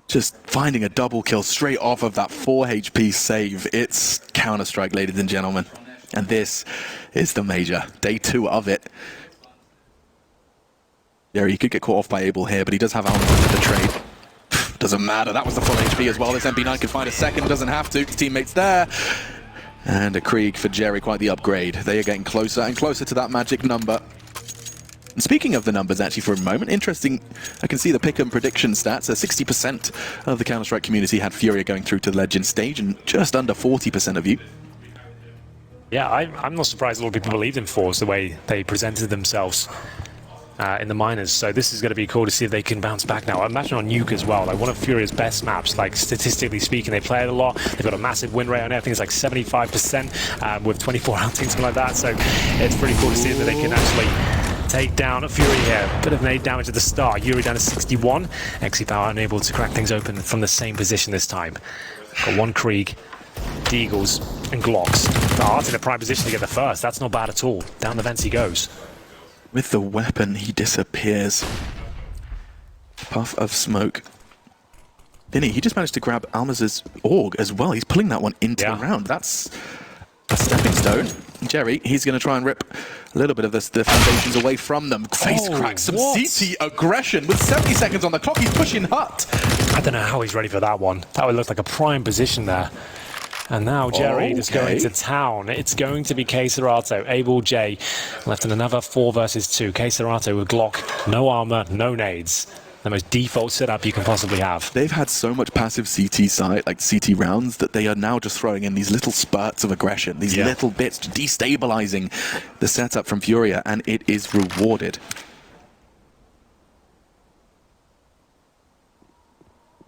Just finding a double kill straight off of that 4 HP save. It's Counter-Strike, ladies and gentlemen. And this is the major. Day 2 of it. Yeah, he could get caught off by Abel here, but he does have Almeza for the trade. Doesn't matter, that was the full HP as well. This MP9 can find a second, doesn't have to. His teammates there. And a Krieg for Jerry, quite the upgrade. They are getting closer and closer to that magic number. And speaking of the numbers, actually, for a moment, interesting, I can see the pick and prediction stats. 60% of the Counter-Strike community had FURIA going through to the Legend stage, and just under 40% of you. Yeah, I'm not surprised a lot of people believed in forZe the way they presented themselves in the minors, so this is going to be cool to see if they can bounce back now. I imagine on Nuke as well, like one of FURIA's best maps, like statistically speaking. They play it a lot, they've got a massive win rate on it. I think it's like 75% with 24 outings, something like that, so it's pretty cool to see that they can actually take down FURIA here. Bit of nade damage at the start. Yuri down to 61. XePower unable to crack things open from the same position this time. Got 1 Krieg, Deagles, and Glocks. Art's in a prime position to get the first. That's not bad at all. Down the vents he goes. With the weapon, he disappears. Puff of smoke. Vinny, he just managed to grab Almeza's AUG as well. He's pulling that one into the round. That's a stepping stone. Jerry, he's going to try and rip a little bit of the foundations away from them. Face crack, some CT aggression with 70 seconds on the clock. He's pushing Hut. I don't know how he's ready for that one. That would look like a prime position there. And now Jerry is going to town. It's going to be Serato, Abel J, left in another 4 versus 2. Serato with Glock, no armor, no nades. the most default setup you can possibly have. They've had so much passive CT side, like CT rounds, that they are now just throwing in these little spurts of aggression, these little bits, destabilizing the setup from FURIA, and it is rewarded.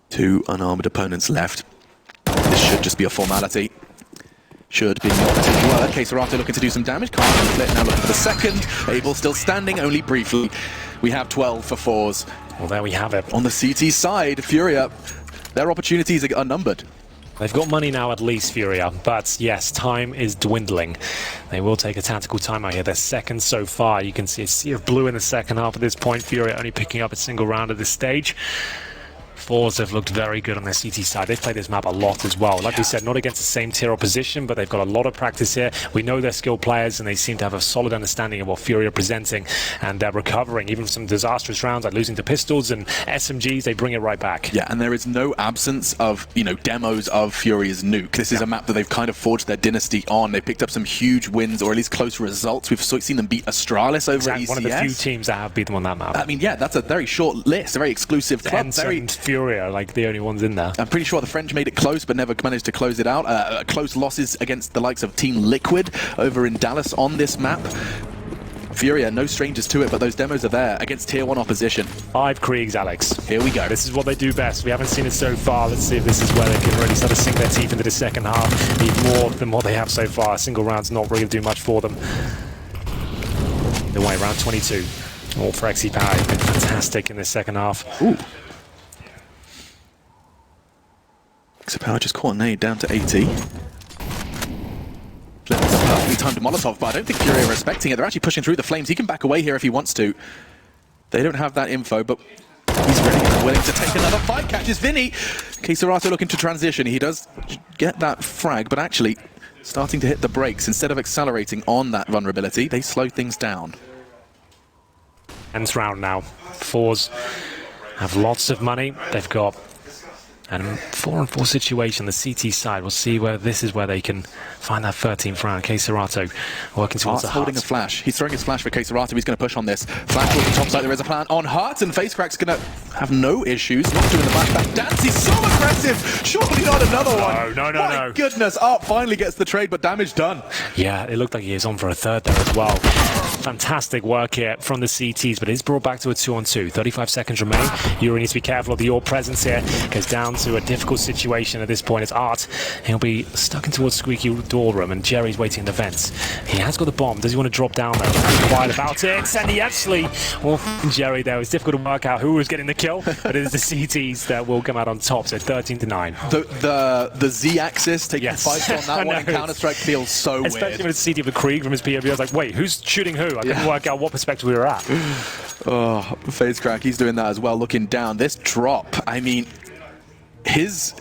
Two unarmored opponents left. This should just be a formality. Should be not a word. quesorato looking to do some damage. Can't flip, now looking for the second. Abel still standing, only briefly. We have 12 for forZe. Well, there we have it. On the CT side, FURIA, their opportunities are numbered. They've got money now at least, FURIA, but yes, time is dwindling. They will take a tactical timeout here. They're second so far. You can see a sea of blue in the second half at this point. FURIA only picking up a single round at this stage. forZe have looked very good on their CT side. They've played this map a lot as well. Like we said, not against the same tier opposition, but they've got a lot of practice here. We know they're skilled players, and they seem to have a solid understanding of what FURIA are presenting, and they're recovering. Even from some disastrous rounds, like losing to pistols and SMGs, they bring it right back. Yeah, and there is no absence of, demos of FURIA's Nuke. This is a map that they've kind of forged their dynasty on. They picked up some huge wins, or at least close results. We've seen them beat Astralis over at ECS. One of the few teams that have beat them on that map. I mean, yeah, that's a very short list, a very exclusive club. And FURIA, like the only ones in there. I'm pretty sure the French made it close, but never managed to close it out. Close losses against the likes of Team Liquid over in Dallas on this map. FURIA, no strangers to it, but those demos are there against Tier 1 opposition. 5 Kriegs, Alex. Here we go. This is what they do best. We haven't seen it so far. Let's see if this is where they can really start to sink their teeth into the second half. Need more than what they have so far. A single round's not really do much for them. Either way, round 22. All for XE Power. He's been fantastic in this second half. Ooh. XE Power just caught a nade down to 80. Perfectly timed Molotov, but I don't think FURIA are respecting it. They're actually pushing through the flames. He can back away here if he wants to. They don't have that info, but he's ready and willing to take another fight. Catches Vinny. quesorato looking to transition. He does get that frag, but actually starting to hit the brakes. Instead of accelerating on that vulnerability, they slow things down. 10th round now. forZe have lots of money. They've got a 4-on-4 situation on the CT side. We'll see where this is where they can find that 13th round. quesorato working towards the holding a flash. He's throwing his flash for quesorato. He's going to push on this. Flash towards the top side. There is a plan on Heart, and FaceCrack's going to have no issues. Not doing the back dance. He's so aggressive. Surely not another one. No. My goodness. Art finally gets the trade, but damage done. Yeah, it looked like he is on for a third there as well. Fantastic work here from the CTs, but it is brought back to a 2-on-2. 35 seconds remain. Yuri needs to be careful of the AWP presence here. Goes down to a difficult situation at this point. It's Art. He'll be stuck in towards Squeaky door room, and Jerry's waiting in the vents. He has got the bomb. Does he want to drop down though? He's quiet about it. And he actually, well, Jerry there. It's difficult to work out who was getting the kill, but it is the CTs that will come out on top. So 13-9. The Z-axis taking fight on that one in Counter-Strike feels so weird. Especially when it's CT of the Krieg from his POV. I was like, wait, who's shooting who? I couldn't work out what perspective we were at. Oh, FaceCrack, he's doing that as well, looking down. This drop, I mean, his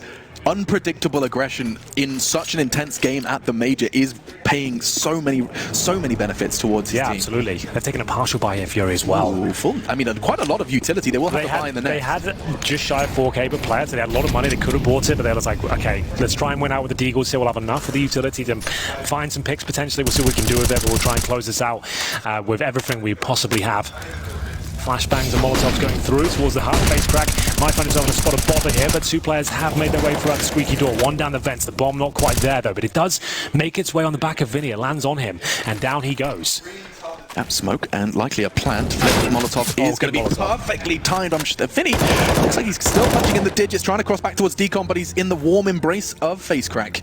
unpredictable aggression in such an intense game at the major is paying so many benefits towards his team. Yeah, absolutely. They're taking a partial buy here, FURIA as well. Ooh, I mean, quite a lot of utility. They will have to buy in the next. They had just shy of 4K per player, so they had a lot of money. They could have bought it, but they were like, okay, let's try and win out with the Deagles here. We'll have enough of the utility to find some picks potentially. We'll see what we can do with it, but we'll try and close this out with everything we possibly have. Flashbangs and Molotovs going through towards the hub. FaceCrack might find himself in a spot of bother here, but two players have made their way throughout the Squeaky door. One down the vents. The bomb not quite there, though, but it does make its way on the back of Vinny. It lands on him, and down he goes. Tap smoke and likely a plant. Flip Molotov is going to be perfectly timed. Vinny looks like he's still punching in the digits, trying to cross back towards Decon, but he's in the warm embrace of FaceCrack.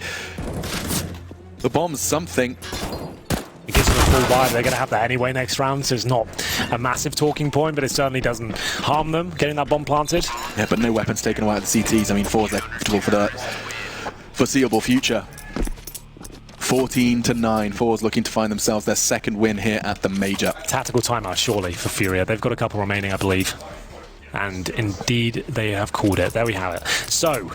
The bomb's something. It gives them a full buy. They're going to have that anyway next round, so it's not a massive talking point, but it certainly doesn't harm them getting that bomb planted. Yeah, but no weapons taken away at the CTs. I mean, forZe, they're comfortable for the foreseeable future. 14-9. forZe looking to find themselves their second win here at the major. Tactical timeout, surely, for FURIA. They've got a couple remaining, I believe. And indeed, they have called it. There we have it. So,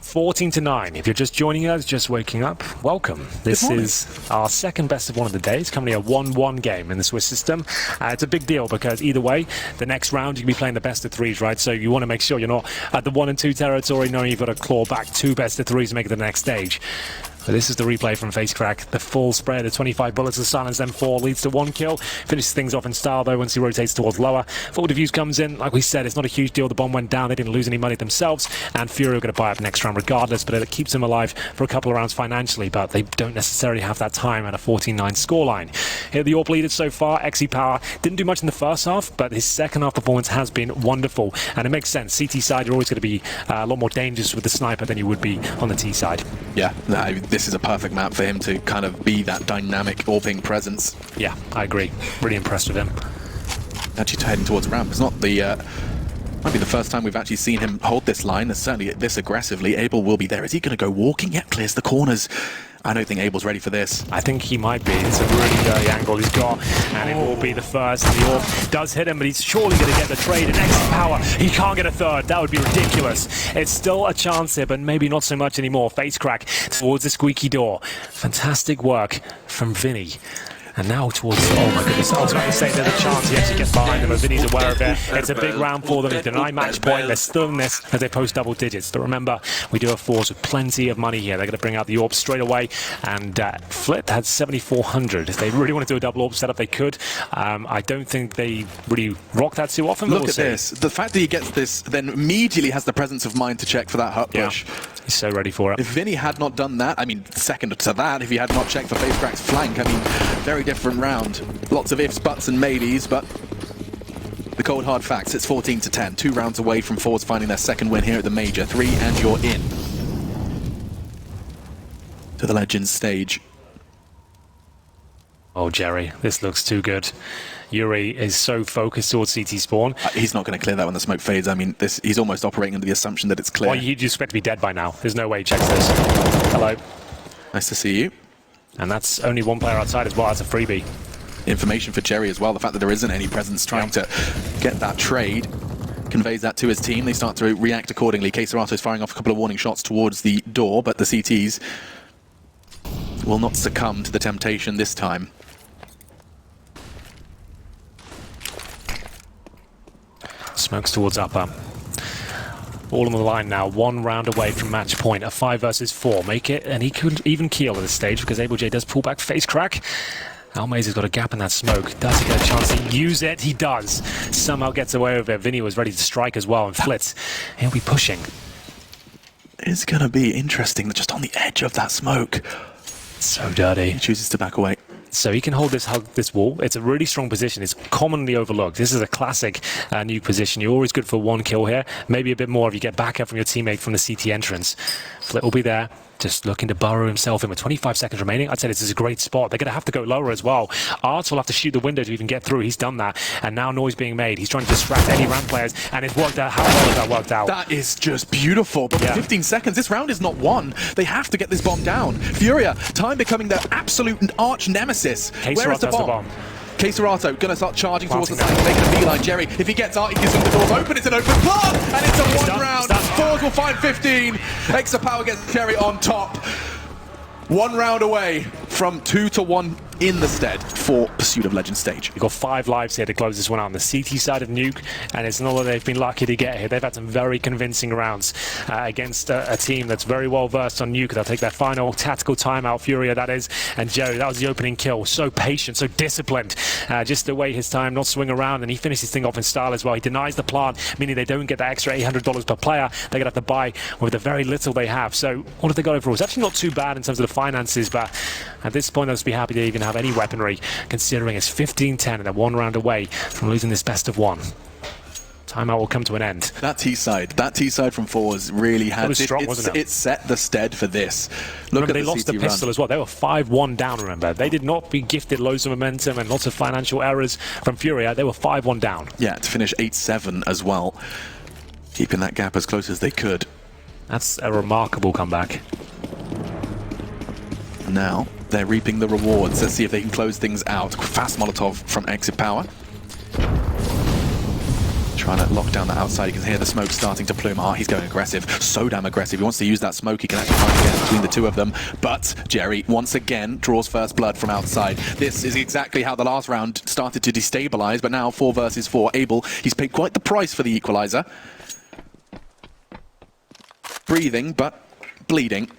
14-9. If you're just joining us, just waking up, welcome. This is our second best of one of the days, currently a 1-1 game in the Swiss system. It's a big deal because either way, the next round you can be playing the best of threes, right? So you want to make sure you're not at the 1 and 2 territory, knowing you've got to claw back 2 best of threes to make it to the next stage. But this is the replay from FaceCrack. The full spread, the 25 bullets of silence, then 4 leads to 1 kill. Finishes things off in style though once he rotates towards lower. Full defuse comes in. Like we said, it's not a huge deal. The bomb went down. They didn't lose any money themselves. And FURIA are going to buy up next round regardless, but it keeps them alive for a couple of rounds financially. But they don't necessarily have that time at a 14-9 scoreline. Here the AWP leaders so far. eXiPower didn't do much in the first half, but his second half performance has been wonderful. And it makes sense. CT side, you're always going to be a lot more dangerous with the sniper than you would be on the T side. Yeah, no, this is a perfect map for him to kind of be that dynamic AWPing presence. Yeah, I agree. Really impressed with him. Actually heading towards ramp. It's not the... might be the first time we've actually seen him hold this line, certainly this aggressively. Abel will be there. Is he going to go walking? Yep, clears the corners. I don't think Abel's ready for this. I think he might be. It's a really dirty angle he's got, and it will be the first. The AWP does hit him, but he's surely going to get the trade. And eXiPower, he can't get a third. That would be ridiculous. It's still a chance here, but maybe not so much anymore. FaceCrack towards the squeaky door. Fantastic work from Vinny. And now towards, oh my goodness, I was going to say there's a chance he actually gets behind them, but Vinny's aware of it. It's a big round for them. They deny match point. They're still in this as they post double digits. But remember, we do have forZe with plenty of money here. They're going to bring out the AWP straight away. And Flit had 7,400. If they really want to do a double AWP setup, they could. I don't think they really rock that too often. Look at this. The fact that he gets this, then immediately has the presence of mind to check for that hut push. Yeah. He's so ready for it. If Vinny had not done that, I mean, second to that, if he had not checked for FaceCrack's flank, I mean, very different round. Lots of ifs, buts, and maybes, but the cold hard facts, it's 14-10. 2 rounds away from forZe finding their second win here at the Major. 3 and you're in to the Legends stage. Oh, Jerry, this looks too good. Yuri is so focused towards CT spawn. He's not going to clear that when the smoke fades. I mean, he's almost operating under the assumption that it's clear. Well, you'd expect to be dead by now. There's no way he checks this. Hello. Nice to see you. And that's only one player outside as well. That's a freebie. Information for Jerry as well. The fact that there isn't any presence trying to get that trade conveys that to his team. They start to react accordingly. quesoRato's firing off a couple of warning shots towards the door, but the CTs will not succumb to the temptation this time. Smokes towards upper. All on the line now, 1 round away from match point. A 5 versus 4. Make it, and he could even keel at this stage because AbleJ does pull back FaceCrack. Almaze has got a gap in that smoke. Does he get a chance to use it? He does. Somehow gets away with it. Vinny was ready to strike as well, and Flitz, he'll be pushing. It's going to be interesting, just on the edge of that smoke. So dirty. He chooses to back away. So he can hug this wall. It's a really strong position. It's commonly overlooked. This is a classic Nuke position. You're always good for 1 kill here. Maybe a bit more if you get backup from your teammate from the CT entrance. Flit will be there, just looking to burrow himself in with 25 seconds remaining. I'd say this is a great spot. They're going to have to go lower as well. Arts will have to shoot the window to even get through. He's done that. And now noise being made. He's trying to distract any ramp players, and it's worked out. How well has that worked out? That is just beautiful. But for 15 seconds, this round is not won. They have to get this bomb down. FURIA, time becoming their absolute arch nemesis. Where is the bomb? quesoRato going to start charging towards the side, making a beeline. Jerry, if he gets out, he can see the doors open. It's an open plant, and it's a 1 round. forZe will find 15. eXiPower gets Jerry on top. 1 round away from 2-1 in the stead for Pursuit of Legend stage. We've got 5 lives here to close this one out on the CT side of Nuke, and it's not that they've been lucky to get here. They've had some very convincing rounds against a team that's very well versed on Nuke. They'll take their final tactical timeout, FURIA that is, and Jerry, that was the opening kill. So patient, so disciplined, just to wait his time, not swing around, and he finishes thing off in style as well. He denies the plant, meaning they don't get that extra $800 per player. They're going to have to buy with the very little they have. So what have they got overall? It's actually not too bad in terms of the finances, but at this point, let's be happy to even have any weaponry, considering it's 15-10 and they're 1 round away from losing this best of 1. Timeout will come to an end. That T side from forZe really had... It was strong, wasn't it? It set the stead for this. Remember, they lost the pistol as well. They were 5-1 down, remember. They did not be gifted loads of momentum and lots of financial errors from FURIA. They were 5-1 down. Yeah, to finish 8-7 as well. Keeping that gap as close as they could. That's a remarkable comeback. Now they're reaping the rewards. Let's see if they can close things out. Fast Molotov from eXiPower. Trying to lock down the outside. You can hear the smoke starting to plume. He's going aggressive. So damn aggressive. He wants to use that smoke. He can actually find again between the 2 of them. But Jerry, once again, draws first blood from outside. This is exactly how the last round started to destabilize. But now 4 versus 4. Abel, he's paid quite the price for the equalizer. Breathing, but bleeding.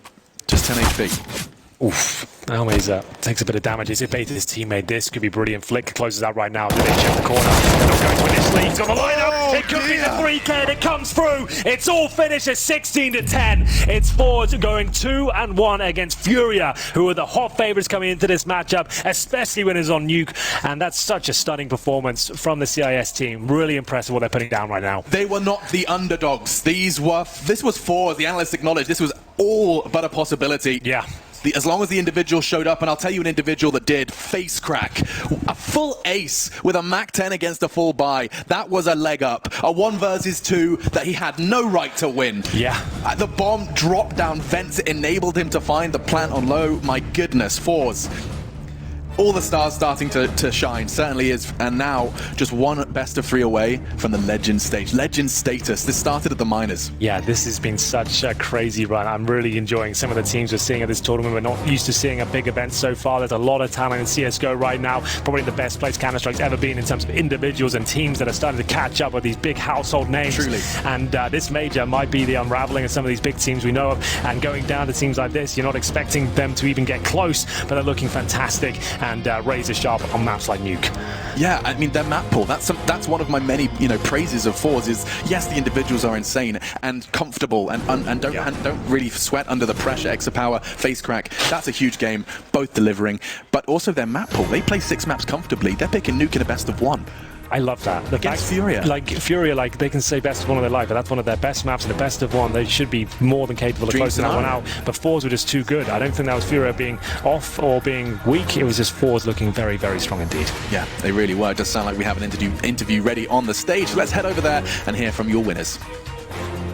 Just 10 HP. Oof. Alme's takes a bit of damage. He's evaded his teammate. This could be brilliant. Flick closes out right now. Do they check the corner? They're not going to initially. He's got the lineup. It could be the 3K and it comes through. It's all finished at 16-10. It's forZe going 2-1 against FURIA, who are the hot favorites coming into this matchup, especially when it's on Nuke. And that's such a stunning performance from the CIS team. Really impressive what they're putting down right now. They were not the underdogs. This was forZe. The analysts acknowledged this was all but a possibility. Yeah. As long as the individual showed up, and I'll tell you an individual that did, face crack. A full ace with a Mac 10 against a full buy. That was a leg up. A 1 versus 2 that he had no right to win. Yeah. The bomb dropped down vents. It enabled him to find the plant on low. My goodness, forZe. All the stars starting to shine, certainly is, and now just one best of 3 away from the Legend stage. Legend status, this started at the minors. Yeah, this has been such a crazy run. I'm really enjoying some of the teams we're seeing at this tournament. We're not used to seeing a big event so far. There's a lot of talent in CSGO right now, probably the best place Counter-Strike's ever been in terms of individuals and teams that are starting to catch up with these big household names. Truly. And this major might be the unraveling of some of these big teams we know of, and going down to teams like this, you're not expecting them to even get close, but they're looking fantastic and razor sharp on maps like Nuke. Yeah, I mean, their map pool, that's one of my many, praises of forZe is, yes, the individuals are insane and comfortable and don't really sweat under the pressure. Exapower, face crack, that's a huge game, both delivering, but also their map pool. They play 6 maps comfortably. They're picking Nuke in a best of 1. I love that. Against FURIA. FURIA, they can say best of 1 of their life, but that's one of their best maps and the best of 1. They should be more than capable of closing that one out. But forZe were just too good. I don't think that was FURIA being off or being weak. It was just forZe looking very, very strong indeed. Yeah, they really were. It does sound like we have an interview ready on the stage. Let's head over there and hear from your winners.